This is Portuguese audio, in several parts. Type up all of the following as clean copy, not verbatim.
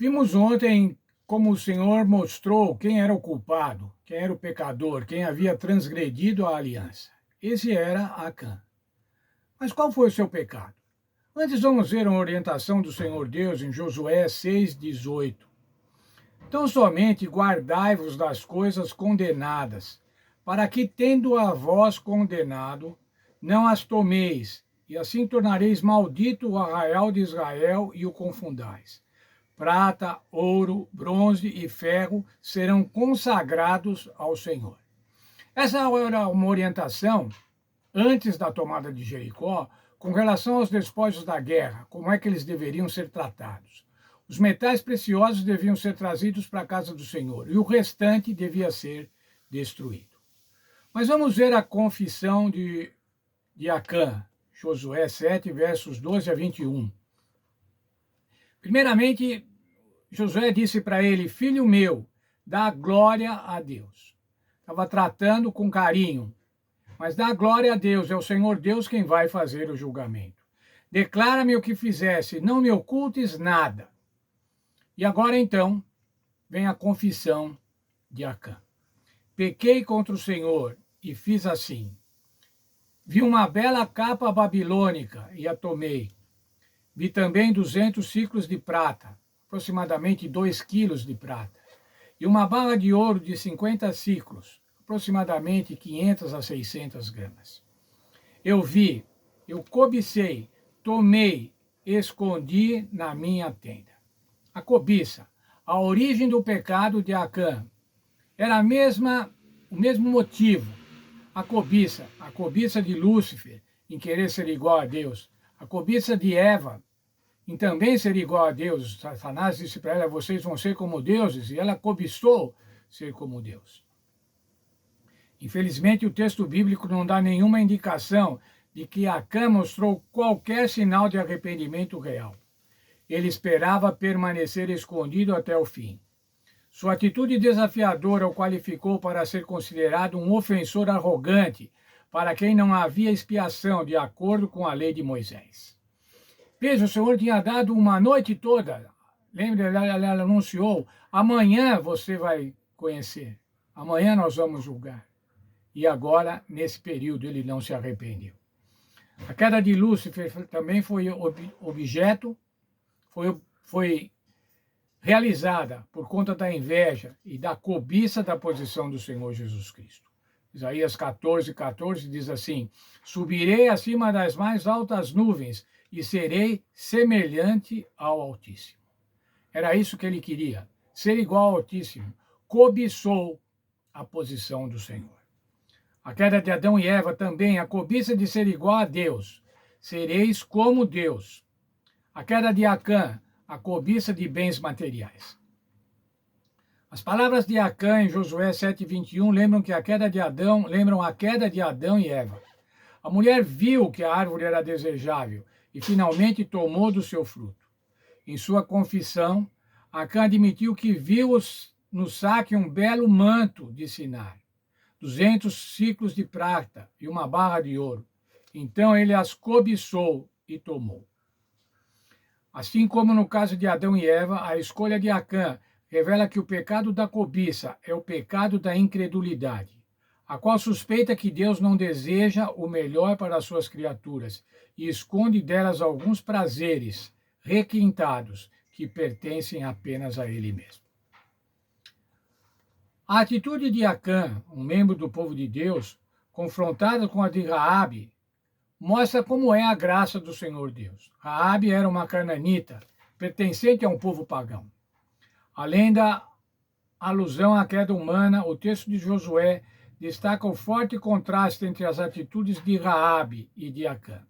Vimos ontem como o Senhor mostrou quem era o culpado, quem era o pecador, quem havia transgredido a aliança. Esse era Acã. Mas qual foi o seu pecado? Antes vamos ver a orientação do Senhor Deus em Josué 6,18. Então somente guardai-vos das coisas condenadas, para que, tendo a vós condenado, não as tomeis, e assim tornareis maldito o arraial de Israel e o confundais. Prata, ouro, bronze e ferro serão consagrados ao Senhor. Essa era uma orientação antes da tomada de Jericó, com relação aos despojos da guerra, como é que eles deveriam ser tratados. Os metais preciosos deviam ser trazidos para a casa do Senhor e o restante devia ser destruído. Mas vamos ver a confissão de Acã, Josué 7, versos 12 a 21. Primeiramente, Josué disse para ele: filho meu, dá glória a Deus. Estava tratando com carinho, mas dá glória a Deus, é o Senhor Deus quem vai fazer o julgamento. Declara-me o que fizesse, não me ocultes nada. E agora então, vem a confissão de Acã. Pequei contra o Senhor e fiz assim. Vi uma bela capa babilônica e a tomei. Vi também 200 ciclos de prata, aproximadamente 2 quilos de prata, e uma barra de ouro de 50 ciclos, aproximadamente 500 a 600 gramas. Eu vi, eu cobicei, tomei, escondi na minha tenda. A cobiça, a origem do pecado de Acã, era o mesmo motivo. A cobiça de Lúcifer, em querer ser igual a Deus. A cobiça de Eva, em também ser igual a Deus. Satanás disse para ela: vocês vão ser como deuses, e ela cobiçou ser como Deus. Infelizmente, o texto bíblico não dá nenhuma indicação de que Acã mostrou qualquer sinal de arrependimento real. Ele esperava permanecer escondido até o fim. Sua atitude desafiadora o qualificou para ser considerado um ofensor arrogante, para quem não havia expiação de acordo com a lei de Moisés. Veja, o Senhor tinha dado uma noite toda. Lembra, ela anunciou: amanhã você vai conhecer, amanhã nós vamos julgar. E agora, nesse período, ele não se arrependeu. A queda de Lúcifer também foi realizada por conta da inveja e da cobiça da posição do Senhor Jesus Cristo. Isaías 14:14 diz assim: subirei acima das mais altas nuvens e serei semelhante ao Altíssimo. Era isso que ele queria, ser igual ao Altíssimo. Cobiçou a posição do Senhor. A queda de Adão e Eva também, a cobiça de ser igual a Deus. Sereis como Deus. A queda de Acã, a cobiça de bens materiais. As palavras de Acã em Josué 7:21 lembram a queda de Adão e Eva. A mulher viu que a árvore era desejável e finalmente tomou do seu fruto. Em sua confissão, Acã admitiu que viu no saque um belo manto de Sinar, 200 ciclos de prata e uma barra de ouro. Então ele as cobiçou e tomou. Assim como no caso de Adão e Eva, a escolha de Acã revela que o pecado da cobiça é o pecado da incredulidade, a qual suspeita que Deus não deseja o melhor para as suas criaturas e esconde delas alguns prazeres requintados que pertencem apenas a ele mesmo. A atitude de Acã, um membro do povo de Deus, confrontada com a de Raabe, mostra como é a graça do Senhor Deus. Raabe era uma cananita, pertencente a um povo pagão. Além da alusão à queda humana, o texto de Josué destaca o forte contraste entre as atitudes de Raabe e de Acã.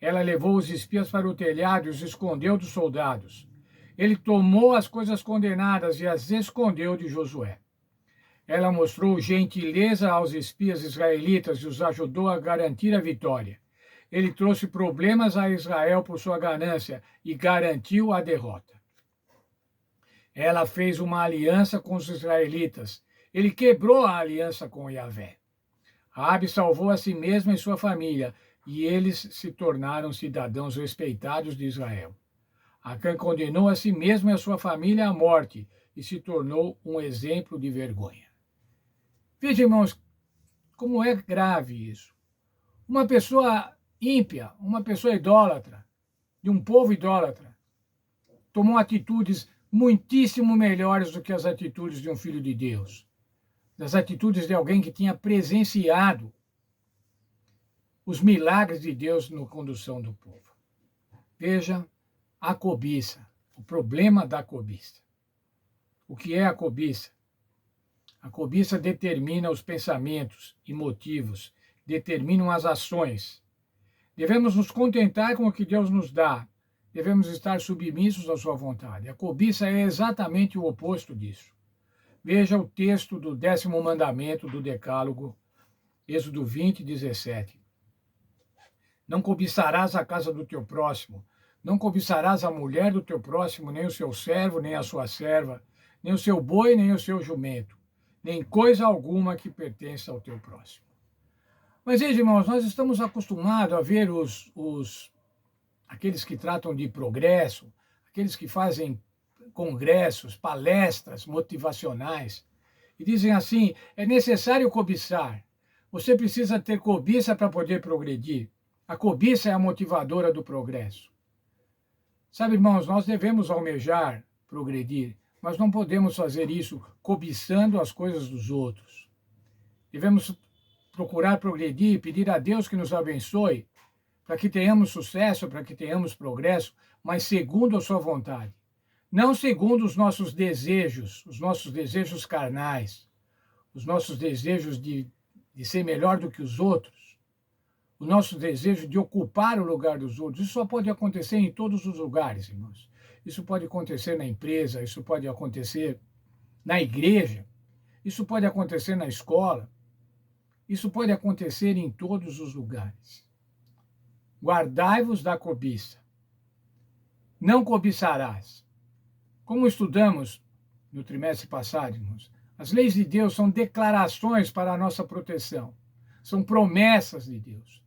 Ela levou os espias para o telhado e os escondeu dos soldados. Ele tomou as coisas condenadas e as escondeu de Josué. Ela mostrou gentileza aos espias israelitas e os ajudou a garantir a vitória. Ele trouxe problemas a Israel por sua ganância e garantiu a derrota. Ela fez uma aliança com os israelitas. Ele quebrou a aliança com Yahvé. Raabe salvou a si mesma e sua família, e eles se tornaram cidadãos respeitados de Israel. Acã condenou a si mesmo e a sua família à morte e se tornou um exemplo de vergonha. Veja, irmãos, como é grave isso. Uma pessoa ímpia, uma pessoa idólatra, de um povo idólatra, tomou atitudes muitíssimo melhores do que as atitudes de um filho de Deus, das atitudes de alguém que tinha presenciado os milagres de Deus na condução do povo. Veja a cobiça, o problema da cobiça. O que é a cobiça? A cobiça determina os pensamentos e motivos, determinam as ações. Devemos nos contentar com o que Deus nos dá. Devemos estar submissos à sua vontade. A cobiça é exatamente o oposto disso. Veja o texto do 10º mandamento do Decálogo, Êxodo 20, 17. Não cobiçarás a casa do teu próximo, não cobiçarás a mulher do teu próximo, nem o seu servo, nem a sua serva, nem o seu boi, nem o seu jumento, nem coisa alguma que pertença ao teu próximo. Mas, veja, irmãos, nós estamos acostumados a ver aqueles que tratam de progresso, aqueles que fazem congressos, palestras motivacionais, e dizem assim: é necessário cobiçar. Você precisa ter cobiça para poder progredir. A cobiça é a motivadora do progresso. Sabe, irmãos, nós devemos almejar progredir, mas não podemos fazer isso cobiçando as coisas dos outros. Devemos procurar progredir e pedir a Deus que nos abençoe, para que tenhamos sucesso, para que tenhamos progresso, mas segundo a sua vontade. Não segundo os nossos desejos carnais, os nossos desejos de ser melhor do que os outros, o nosso desejo de ocupar o lugar dos outros. Isso só pode acontecer em todos os lugares, irmãos. Isso pode acontecer na empresa, isso pode acontecer na igreja, isso pode acontecer na escola, isso pode acontecer em todos os lugares. Guardai-vos da cobiça. Não cobiçarás. Como estudamos no trimestre passado, irmãos, as leis de Deus são declarações para a nossa proteção. São promessas de Deus.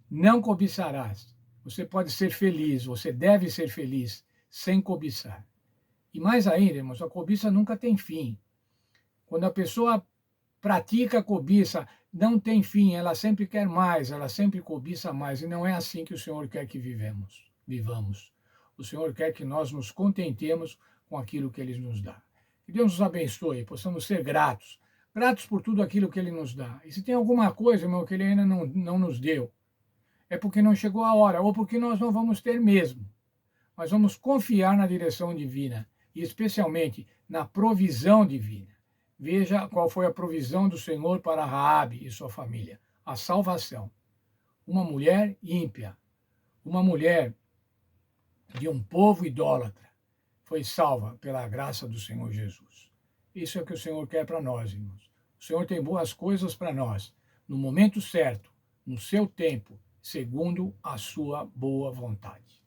Não cobiçarás. Você pode ser feliz, você deve ser feliz sem cobiçar. E mais ainda, irmãos, a cobiça nunca tem fim. Quando a pessoa pratica a cobiça, não tem fim, ela sempre quer mais, ela sempre cobiça mais. E não é assim que o Senhor quer que vivamos. O Senhor quer que nós nos contentemos com aquilo que Ele nos dá. Que Deus nos abençoe, possamos ser gratos. Gratos por tudo aquilo que Ele nos dá. E se tem alguma coisa, irmão, que Ele ainda não nos deu, é porque não chegou a hora, ou porque nós não vamos ter mesmo. Mas vamos confiar na direção divina, e especialmente na provisão divina. Veja qual foi a provisão do Senhor para Raabe e sua família. A salvação. Uma mulher ímpia, uma mulher de um povo idólatra, foi salva pela graça do Senhor Jesus. Isso é o que o Senhor quer para nós, irmãos. O Senhor tem boas coisas para nós, no momento certo, no seu tempo, segundo a sua boa vontade.